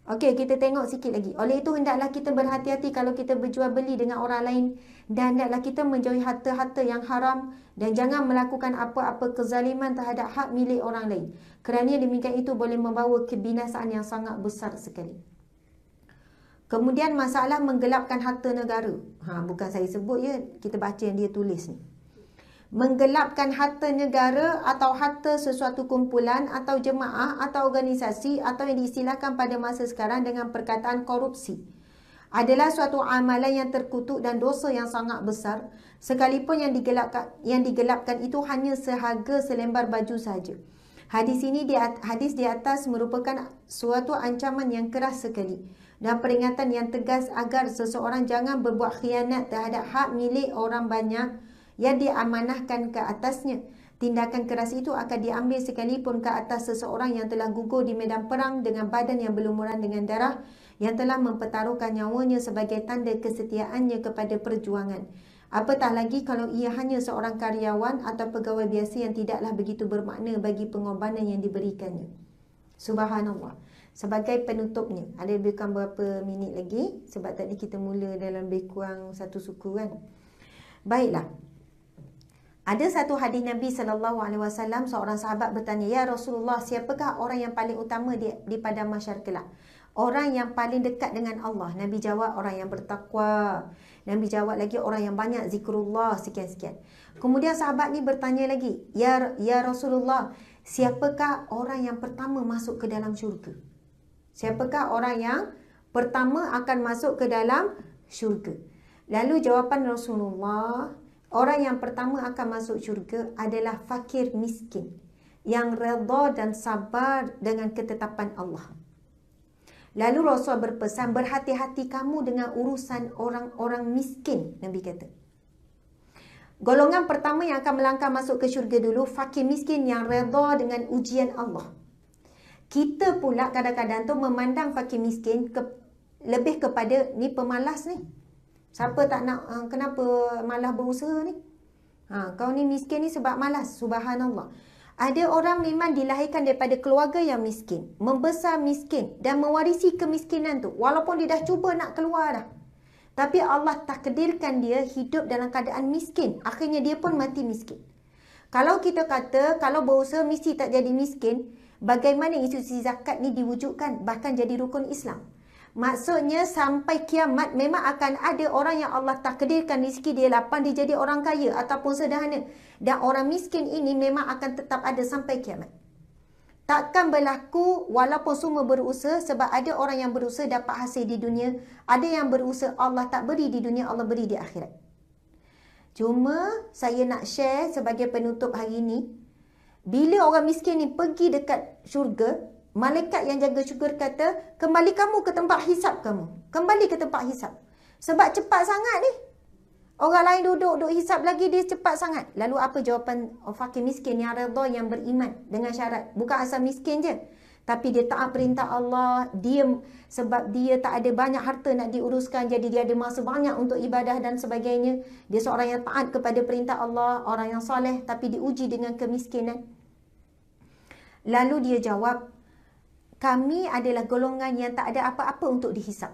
Okey, kita tengok sikit lagi. Oleh itu, hendaklah kita berhati-hati kalau kita berjual beli dengan orang lain. Dan hendaklah kita menjauhi harta-harta yang haram. Dan jangan melakukan apa-apa kezaliman terhadap hak milik orang lain. Kerana demikian itu boleh membawa kebinasaan yang sangat besar sekali. Kemudian masalah menggelapkan harta negara. Bukan saya sebut ya, kita baca yang dia tulis ni. Menggelapkan harta negara atau harta sesuatu kumpulan atau jemaah atau organisasi atau yang diistilahkan pada masa sekarang dengan perkataan korupsi adalah suatu amalan yang terkutuk dan dosa yang sangat besar, sekalipun yang digelapkan itu hanya seharga selembar baju saja. Hadis di atas merupakan suatu ancaman yang keras sekali dan peringatan yang tegas agar seseorang jangan berbuat khianat terhadap hak milik orang banyak yang diamanahkan ke atasnya. Tindakan keras itu akan diambil sekalipun ke atas seseorang yang telah gugur di medan perang dengan badan yang berlumuran dengan darah, yang telah mempertaruhkan nyawanya sebagai tanda kesetiaannya kepada perjuangan. Apatah lagi kalau ia hanya seorang karyawan atau pegawai biasa yang tidaklah begitu bermakna bagi pengorbanan yang diberikannya. Subhanallah. Sebagai penutupnya, ada lebih kurang berapa minit lagi, sebab tadi kita mula dalam lebih kurang satu suku kan. Baiklah. Ada satu hadis Nabi SAW, seorang sahabat bertanya, "Ya Rasulullah, siapakah orang yang paling utama di padang mahsyar kelak? Orang yang paling dekat dengan Allah?" Nabi jawab, "Orang yang bertakwa." Nabi jawab lagi, "Orang yang banyak zikrullah," sekian-sekian. Kemudian sahabat ni bertanya lagi, Ya Rasulullah, siapakah orang yang pertama masuk ke dalam syurga?" Siapakah orang yang pertama akan masuk ke dalam syurga? Lalu jawapan Rasulullah, orang yang pertama akan masuk syurga adalah fakir miskin yang redha dan sabar dengan ketetapan Allah. Lalu Rasul berpesan, berhati-hati kamu dengan urusan orang-orang miskin, Nabi kata. Golongan pertama yang akan melangkah masuk ke syurga dulu, fakir miskin yang redha dengan ujian Allah. Kita pula kadang-kadang tu memandang fakir miskin lebih kepada ni pemalas ni. Siapa tak nak, kenapa malas berusaha ni? Kau ni miskin ni sebab malas. Subhanallah. Ada orang memang dilahirkan daripada keluarga yang miskin, membesar miskin dan mewarisi kemiskinan tu. Walaupun dia dah cuba nak keluar dah. Tapi Allah takdirkan dia hidup dalam keadaan miskin. Akhirnya dia pun mati miskin. Kalau kita kata, kalau berusaha mesti tak jadi miskin, bagaimana institusi zakat ni diwujudkan? Bahkan jadi rukun Islam. Maksudnya sampai kiamat memang akan ada orang yang Allah takdirkan rezeki dia lapang, dia jadi orang kaya ataupun sederhana. Dan orang miskin ini memang akan tetap ada sampai kiamat. Takkan berlaku walaupun semua berusaha, sebab ada orang yang berusaha dapat hasil di dunia. Ada yang berusaha Allah tak beri di dunia, Allah beri di akhirat. Cuma saya nak share sebagai penutup hari ini, bila orang miskin ni pergi dekat syurga, malaikat yang jaga syurga kata, kembali kamu ke tempat hisap kamu. Kembali ke tempat hisap. Sebab cepat sangat ni. Orang lain duduk hisap lagi, dia cepat sangat. Lalu apa jawapan fakir miskin yang redha, yang beriman dengan syarat? Bukan asal miskin je. Tapi dia taat perintah Allah. Sebab dia tak ada banyak harta nak diuruskan. Jadi dia ada masa banyak untuk ibadah dan sebagainya. Dia seorang yang taat kepada perintah Allah. Orang yang soleh tapi diuji dengan kemiskinan. Lalu dia jawab, kami adalah golongan yang tak ada apa-apa untuk dihisap.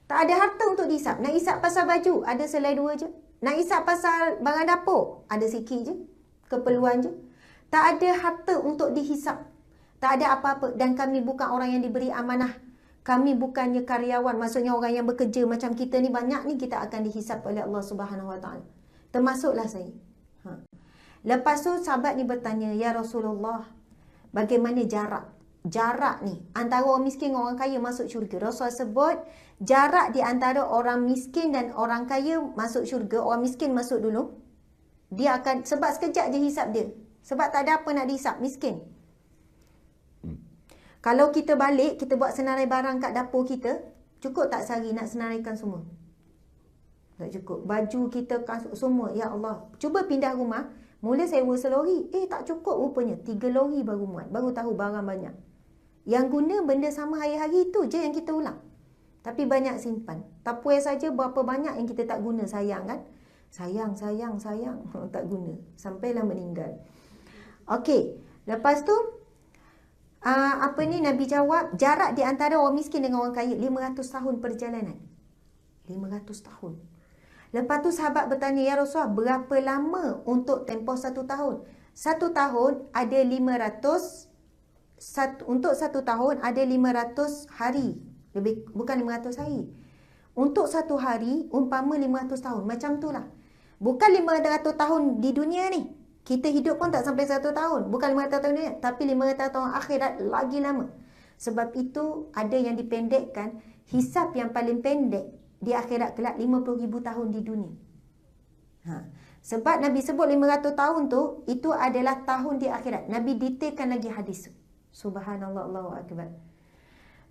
Tak ada harta untuk dihisap. Nak hisap pasal baju, ada selai 2 je. Nak hisap pasal barang dapur, ada sikit je. Keperluan je. Tak ada harta untuk dihisap. Tak ada apa-apa. Dan kami bukan orang yang diberi amanah. Kami bukannya karyawan. Maksudnya orang yang bekerja macam kita ni, banyak ni kita akan dihisap oleh Allah Subhanahu Wa Taala. Termasuklah saya. Lepas tu sahabat ni bertanya, "Ya Rasulullah, bagaimana jarak ni antara orang miskin dan orang kaya masuk syurga?" Rasul sebut jarak di antara orang miskin dan orang kaya masuk syurga. Orang miskin masuk dulu. Dia akan, sebab sekejap je hisap dia. Sebab tak ada apa nak dihisap, miskin. Kalau kita balik, kita buat senarai barang kat dapur kita, cukup tak sehari nak senaraikan semua? Tak cukup. Baju kita, kasut semua, ya Allah. Cuba pindah rumah. Mula saya urus lori. Tak cukup rupanya. 3 lori baru muat. Baru tahu barang banyak. Yang guna benda sama hari-hari tu je yang kita ulang. Tapi banyak simpan. Tupperware saja berapa banyak yang kita tak guna. Sayang kan? Sayang. Tak guna. Sampailah meninggal. Okey. Lepas tu, Nabi jawab, jarak di antara orang miskin dengan orang kaya 500 tahun perjalanan. 500 tahun. Lepas tu sahabat bertanya, ya Rasulullah, berapa lama untuk tempoh 1 tahun? 1 tahun ada 500, untuk 1 tahun ada 500 hari. Bukan 500 hari. Untuk 1 hari, umpama 500 tahun. Macam tu lah. Bukan 500 tahun di dunia ni. Kita hidup pun tak sampai 1 tahun. Bukan 500 tahun dunia. Tapi 500 tahun akhirat lagi lama. Sebab itu ada yang dipendekkan. Hisab yang paling pendek di akhirat kelak 50,000 tahun di dunia. Sebab Nabi sebut 500 tahun tu, itu adalah tahun di akhirat. Nabi detailkan lagi hadis tu. Subhanallah, Allahu Akbar.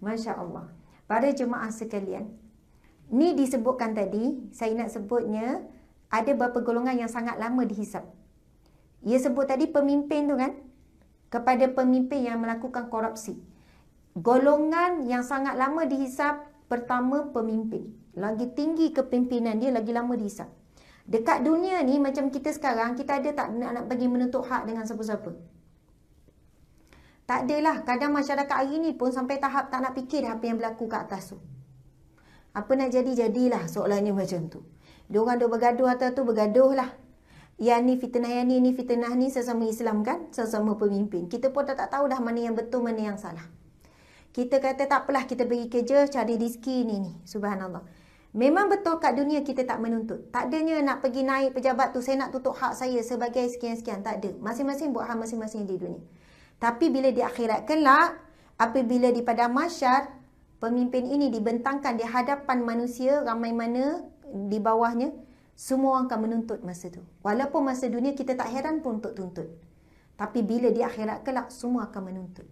Masya Allah. Para jemaah sekalian, ni disebutkan tadi, saya nak sebutnya, ada beberapa golongan yang sangat lama dihisap. Ia sebut tadi pemimpin tu kan, kepada pemimpin yang melakukan korupsi. Golongan yang sangat lama dihisap, pertama pemimpin. Lagi tinggi kepimpinan dia, lagi lama dihisap. Dekat dunia ni, macam kita sekarang, kita ada tak nak bagi menuntut hak dengan siapa-siapa? Tak adalah. Kadang masyarakat hari ni pun sampai tahap tak nak fikir apa yang berlaku kat atas tu. Apa nak jadi-jadilah soalannya macam tu. Diorang duk bergaduh atas tu, bergaduh lah. Yang ni fitnah, yang ni fitnah ni, sesama Islam kan, sesama pemimpin. Kita pun tak tahu dah mana yang betul, mana yang salah. Kita kata tak apalah, kita pergi kerja, cari rezeki ni. Subhanallah. Memang betul kat dunia kita tak menuntut. Tak adanya nak pergi naik pejabat tu, saya nak tutup hak saya sebagai sekian-sekian. Tak ada. Masing-masing buat hal masing-masing di dunia. Tapi bila di akhirat kelak, apabila di padang mahsyar, pemimpin ini dibentangkan di hadapan manusia, ramai mana di bawahnya, semua orang akan menuntut masa tu. Walaupun masa dunia kita tak heran pun untuk tuntut. Tapi bila di akhirat kelak, semua akan menuntut.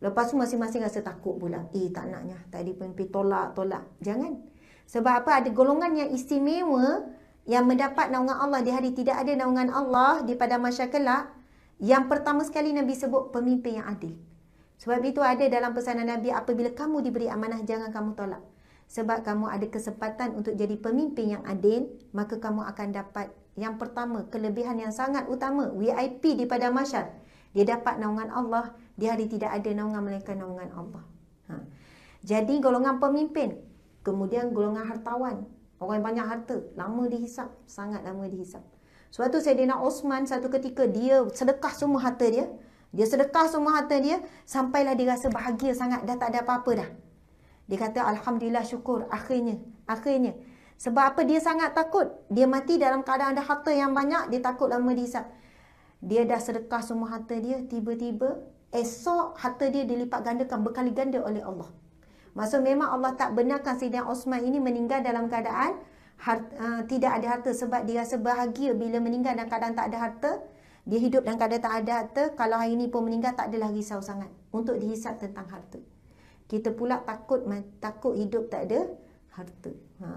Lepas tu masing-masing rasa takut pula. Tak naknya. Tadi pemimpin tolak. Jangan. Sebab apa? Ada golongan yang istimewa yang mendapat naungan Allah di hari tidak ada naungan Allah di padang mahsyar kelak. Yang pertama sekali Nabi sebut pemimpin yang adil. Sebab itu ada dalam pesanan Nabi, apabila kamu diberi amanah, jangan kamu tolak. Sebab kamu ada kesempatan untuk jadi pemimpin yang adil, maka kamu akan dapat yang pertama, kelebihan yang sangat utama, VIP di padang mahsyar. Dia dapat naungan Allah di hari tidak ada naungan melainkan naungan Allah. Jadi golongan pemimpin, kemudian golongan hartawan, orang yang banyak harta, lama dihisap, sangat lama dihisap. Suatu Sayyidina Osman, satu ketika dia sedekah semua harta dia. Dia sedekah semua harta dia, sampailah dia rasa bahagia sangat, dah tak ada apa-apa dah. Dia kata, Alhamdulillah, syukur, akhirnya. Sebab apa? Dia sangat takut. Dia mati dalam keadaan ada harta yang banyak, dia takut lama dihisap. Dia dah sedekah semua harta dia, tiba-tiba, esok harta dia dilipat gandakan, berkali ganda oleh Allah. Maksud memang Allah tak benarkan Sayyidina Osman ini meninggal dalam keadaan tidak ada harta, sebab dia rasa bahagia bila meninggal dalam keadaan tak ada harta. Dia hidup dalam keadaan tak ada harta. Kalau hari ini pun meninggal, tak adalah risau sangat untuk dihisap tentang harta. Kita pula takut hidup tak ada harta.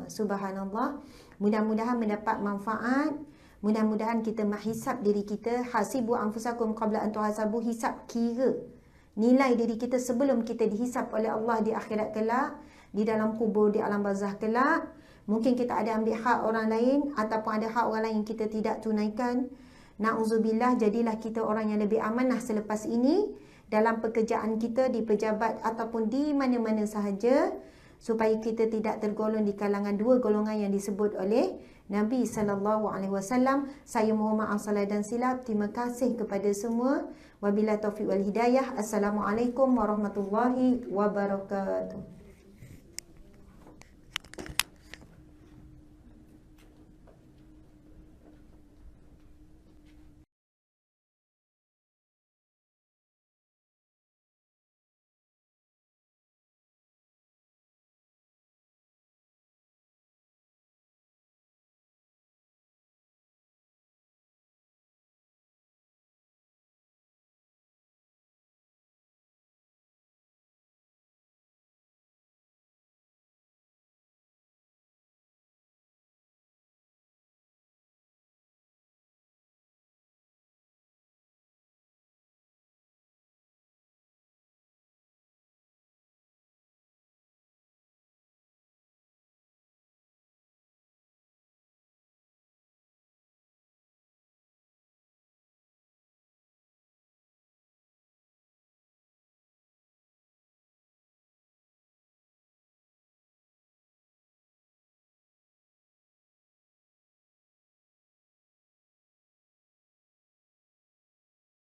Subhanallah. Mudah-mudahan mendapat manfaat. Mudah-mudahan kita menghisap diri kita. Hasibu anfusakum qabla an tuhasabu. Hisap kira nilai diri kita sebelum kita dihisap oleh Allah di akhirat kelak, di dalam kubur, di alam barzah kelak. Mungkin kita ada ambil hak orang lain, ataupun ada hak orang lain yang kita tidak tunaikan. Na'udzubillah, jadilah kita orang yang lebih amanah selepas ini dalam pekerjaan kita, di pejabat ataupun di mana-mana sahaja, supaya kita tidak tergolong di kalangan dua golongan yang disebut oleh Nabi SAW. Saya mohon maaf salah dan silap. Terima kasih kepada semua. Wabillahi taufiq wal hidayah. Assalamualaikum warahmatullahi wabarakatuh.